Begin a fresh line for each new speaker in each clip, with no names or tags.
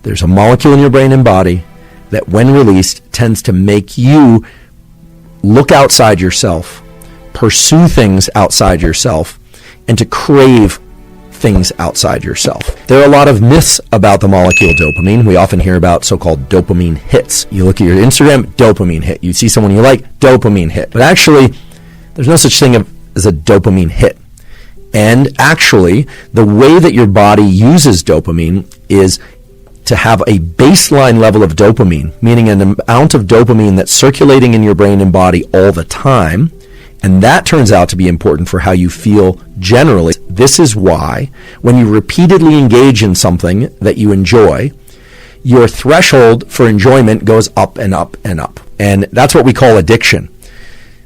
There's a molecule in your brain and body that, when released, tends to make you look outside yourself, pursue things outside yourself, and to crave things outside yourself. There are a lot of myths about the molecule dopamine. We often hear about so-called dopamine hits. You look at your Instagram, dopamine hit. You see someone you like, dopamine hit. But actually, there's no such thing as a dopamine hit. And actually, the way that your body uses dopamine is to have a baseline level of dopamine, meaning an amount of dopamine that's circulating in your brain and body all the time. And that turns out to be important for how you feel generally. This is why when you repeatedly engage in something that you enjoy, your threshold for enjoyment goes up and up and up. And that's what we call addiction.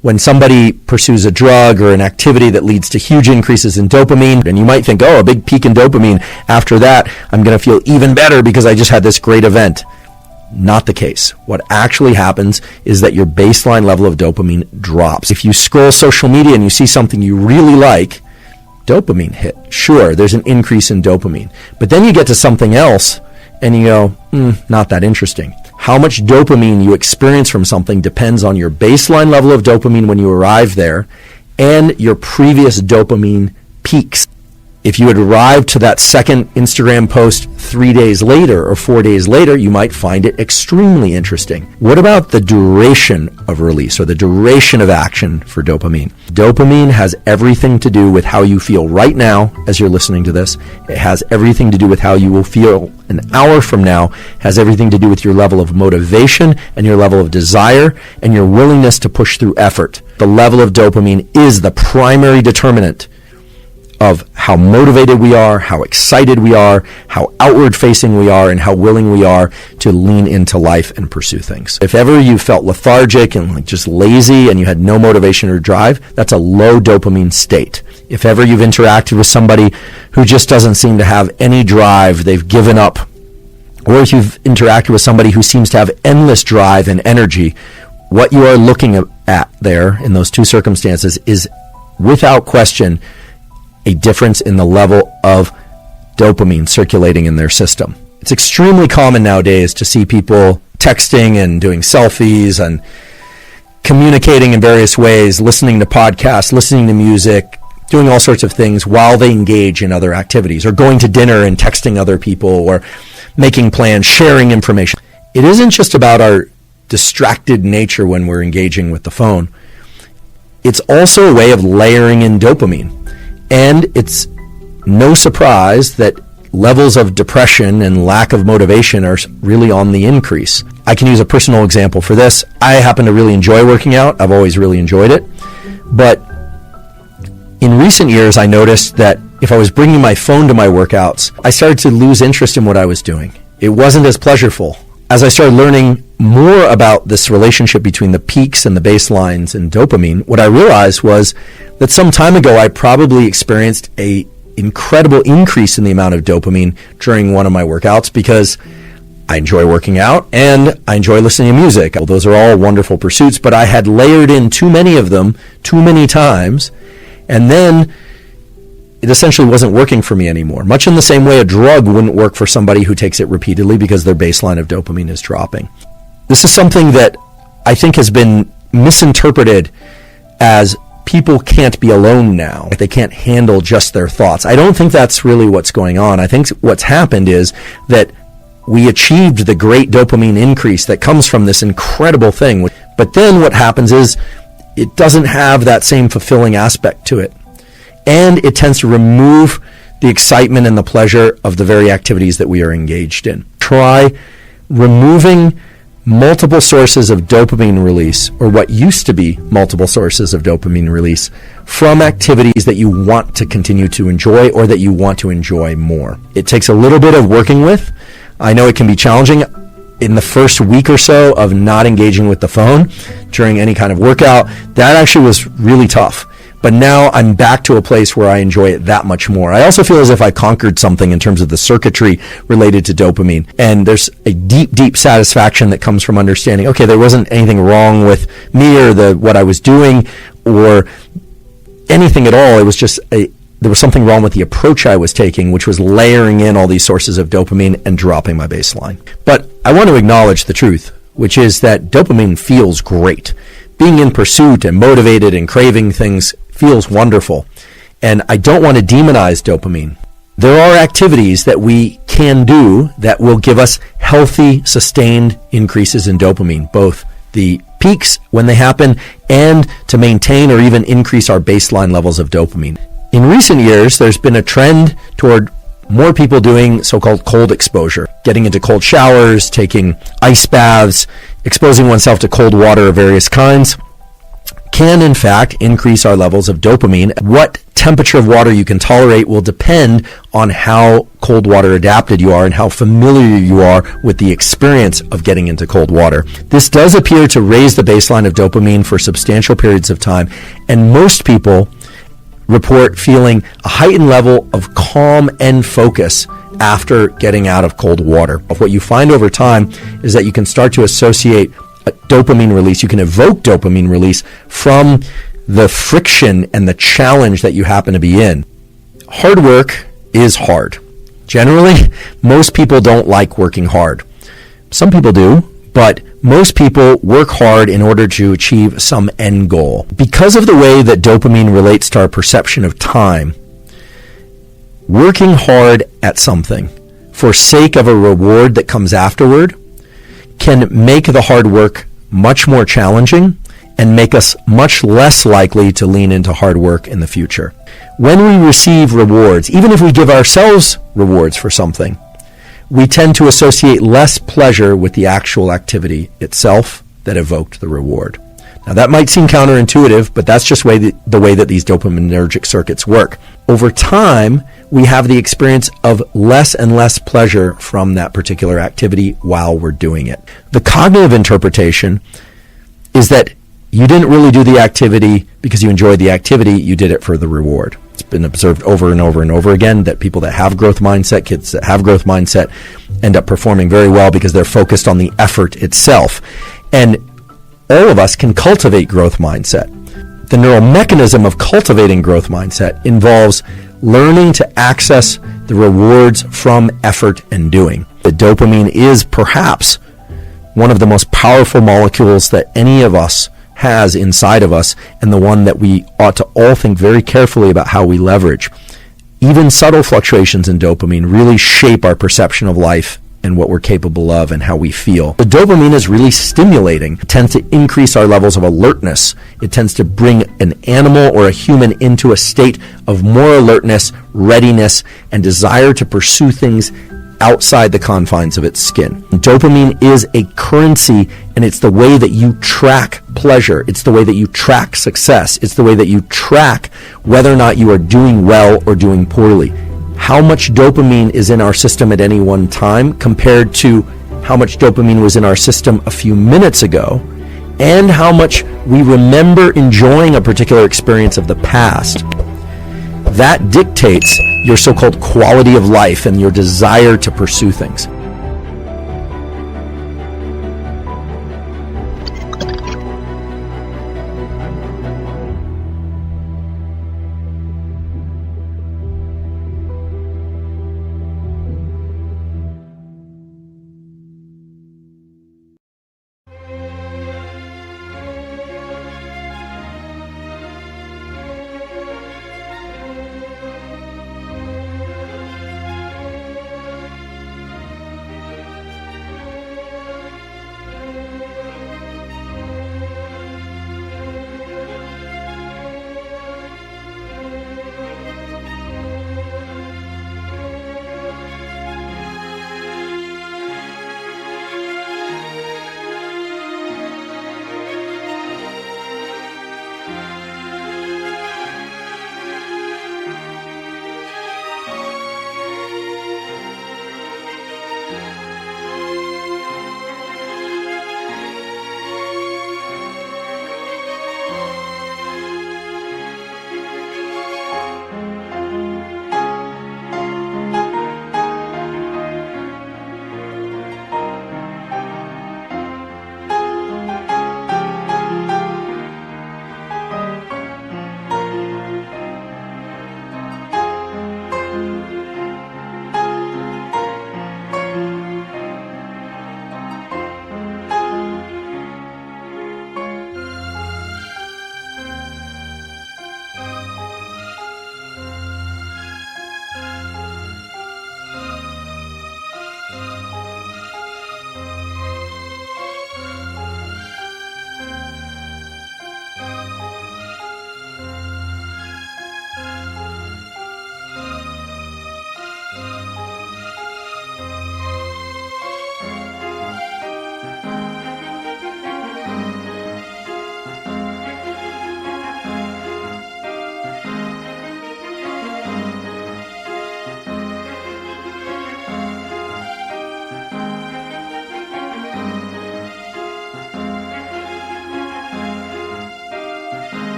When somebody pursues a drug or an activity that leads to huge increases in dopamine, and you might think, oh, a big peak in dopamine, after that, I'm going to feel even better because I just had this great event. Not the case. What actually happens is that your baseline level of dopamine drops. If you scroll social media and you see something you really like, dopamine hit. Sure, there's an increase in dopamine. But then you get to something else and you go, not that interesting. How much dopamine you experience from something depends on your baseline level of dopamine when you arrive there and your previous dopamine peaks. If you had arrived to that second Instagram post 3 days later or 4 days later, you might find it extremely interesting. What about the duration of release or the duration of action for dopamine? Dopamine has everything to do with how you feel right now as you're listening to this. It has everything to do with how you will feel an hour from now. It has everything to do with your level of motivation and your level of desire and your willingness to push through effort. The level of dopamine is the primary determinant of how motivated we are, how excited we are, how outward-facing we are, and how willing we are to lean into life and pursue things. If ever you felt lethargic and just lazy and you had no motivation or drive, that's a low dopamine state. If ever you've interacted with somebody who just doesn't seem to have any drive, they've given up, or if you've interacted with somebody who seems to have endless drive and energy, what you are looking at there in those two circumstances is, without question, a difference in the level of dopamine circulating in their system. It's extremely common nowadays to see people texting and doing selfies and communicating in various ways, listening to podcasts, listening to music, doing all sorts of things while they engage in other activities, or going to dinner and texting other people, or making plans, sharing information. It isn't just about our distracted nature when we're engaging with the phone. It's also a way of layering in dopamine. And it's no surprise that levels of depression and lack of motivation are really on the increase. I can use a personal example for this. I happen to really enjoy working out. I've always really enjoyed it. But in recent years, I noticed that if I was bringing my phone to my workouts, I started to lose interest in what I was doing. It wasn't as pleasurable. As I started learning more about this relationship between the peaks and the baselines and dopamine, what I realized was that some time ago I probably experienced a incredible increase in the amount of dopamine during one of my workouts because I enjoy working out and I enjoy listening to music. Well, those are all wonderful pursuits, but I had layered in too many of them too many times, and then it essentially wasn't working for me anymore. Much in the same way a drug wouldn't work for somebody who takes it repeatedly because their baseline of dopamine is dropping. This is something that I think has been misinterpreted as people can't be alone now. They can't handle just their thoughts. I don't think that's really what's going on. I think what's happened is that we achieved the great dopamine increase that comes from this incredible thing. But then what happens is it doesn't have that same fulfilling aspect to it. And it tends to remove the excitement and the pleasure of the very activities that we are engaged in. Try removing multiple sources of dopamine release, or what used to be multiple sources of dopamine release, from activities that you want to continue to enjoy or that you want to enjoy more. It takes a little bit of working with. I know it can be challenging. In the first week or so of not engaging with the phone during any kind of workout, that actually was really tough. But now I'm back to a place where I enjoy it that much more. I also feel as if I conquered something in terms of the circuitry related to dopamine. And there's a deep, deep satisfaction that comes from understanding, okay, there wasn't anything wrong with me or what I was doing or anything at all. It was just a there was something wrong with the approach I was taking, which was layering in all these sources of dopamine and dropping my baseline. But I want to acknowledge the truth, which is that dopamine feels great. Being in pursuit and motivated and craving things feels wonderful. And I don't want to demonize dopamine. There are activities that we can do that will give us healthy, sustained increases in dopamine, both the peaks when they happen and to maintain or even increase our baseline levels of dopamine. In recent years, there's been a trend toward more people doing so-called cold exposure, getting into cold showers, taking ice baths, exposing oneself to cold water of various kinds, can in fact increase our levels of dopamine. What temperature of water you can tolerate will depend on how cold water adapted you are and how familiar you are with the experience of getting into cold water. This does appear to raise the baseline of dopamine for substantial periods of time, and most people report feeling a heightened level of calm and focus after getting out of cold water. What you find over time is that you can start to associate a dopamine release. You can evoke dopamine release from the friction and the challenge that you happen to be in. Hard work is hard. Generally, most people don't like working hard. Some people do, but most people work hard in order to achieve some end goal. Because of the way that dopamine relates to our perception of time, working hard at something for sake of a reward that comes afterward can make the hard work much more challenging and make us much less likely to lean into hard work in the future. When we receive rewards, even if we give ourselves rewards for something, we tend to associate less pleasure with the actual activity itself that evoked the reward. Now that might seem counterintuitive, but that's just the way that these dopaminergic circuits work. Over time, we have the experience of less and less pleasure from that particular activity while we're doing it. The cognitive interpretation is that you didn't really do the activity because you enjoyed the activity, you did it for the reward. It's been observed over and over and over again that people that have growth mindset, kids that have growth mindset, end up performing very well because they're focused on the effort itself. And all of us can cultivate growth mindset. The neural mechanism of cultivating growth mindset involves learning to access the rewards from effort and doing. The dopamine is perhaps one of the most powerful molecules that any of us has inside of us, and the one that we ought to all think very carefully about how we leverage. Even subtle fluctuations in dopamine really shape our perception of life and what we're capable of and how we feel. The dopamine is really stimulating. It tends to increase our levels of alertness. It tends to bring an animal or a human into a state of more alertness, readiness, and desire to pursue things outside the confines of its skin. Dopamine is a currency, and it's the way that you track pleasure. It's the way that you track success. It's the way that you track whether or not you are doing well or doing poorly. How much dopamine is in our system at any one time compared to how much dopamine was in our system a few minutes ago, and how much we remember enjoying a particular experience of the past. That dictates your so-called quality of life and your desire to pursue things.